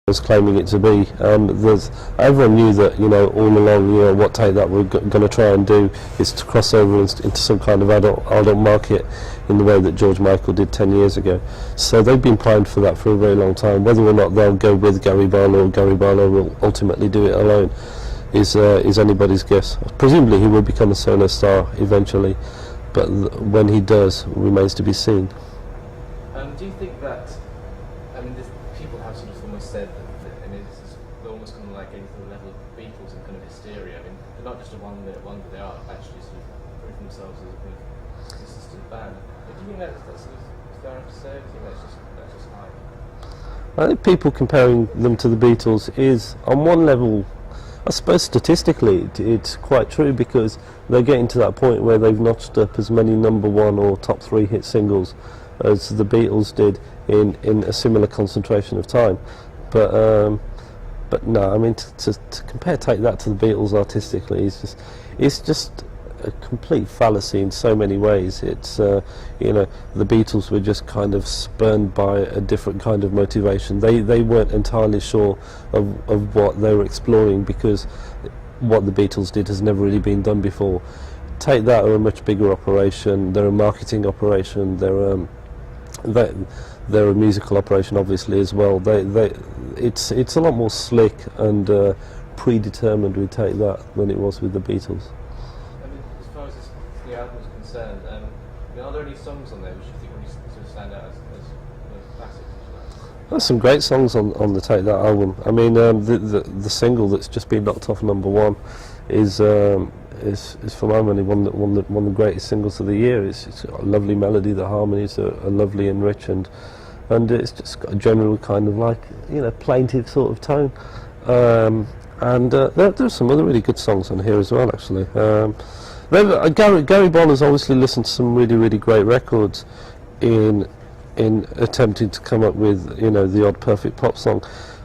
was claiming it to be. Everyone knew that, all along, what Take That were going to try and do is to cross over into some kind of adult market in the way that George Michael did 10 years ago. So they've been primed for that for a very long time. Whether or not they'll go with Gary Barlow or Gary Barlow will ultimately do it alone is anybody's guess. Presumably he will become a solo star eventually, but when he does remains to be seen. Do you think that, people have sort of almost said that, this is almost kind of like getting to the level of Beatles and kind of hysteria. They're not just a one-hit wonder, they are actually sort of proving themselves as a kind of consistent band. But do you think that's sort of fair enough to say? Do you think that's just hype? I think people comparing them to the Beatles is, on one level, I suppose statistically it's quite true, because they're getting to that point where they've notched up as many #1 or top 3 hit singles as the Beatles did in a similar concentration of time. But no, to compare Take That to the Beatles artistically it's just a complete fallacy in so many ways. It's the Beatles were just kind of spurned by a different kind of motivation. They weren't entirely sure of what they were exploring, because what the Beatles did has never really been done before. Take That are a much bigger operation. They're a marketing operation. They're a musical operation, obviously, as well. It's a lot more slick and predetermined with Take That than it was with the Beatles. As far as the album is concerned, are there any songs on there which you think really sort of stand out as classics? There's some great songs on the Take That album. The single that's just been knocked off #1 is for my money one of the greatest singles of the year. It's got a lovely melody, the harmonies are lovely and rich, and it's just got a general kind of like plaintive sort of tone. There's some other really good songs on here as well, actually. Gary Barlow's obviously listened to some really great records in attempting to come up with the odd perfect pop song.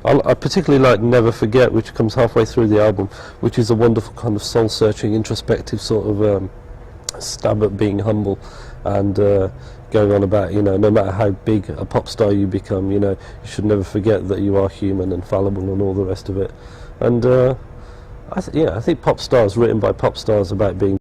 I particularly like Never Forget, which comes halfway through the album, which is a wonderful kind of soul-searching, introspective sort of stab at being humble and going on about, no matter how big a pop star you become, you should never forget that you are human and fallible and all the rest of it. And I think pop stars, written by pop stars about being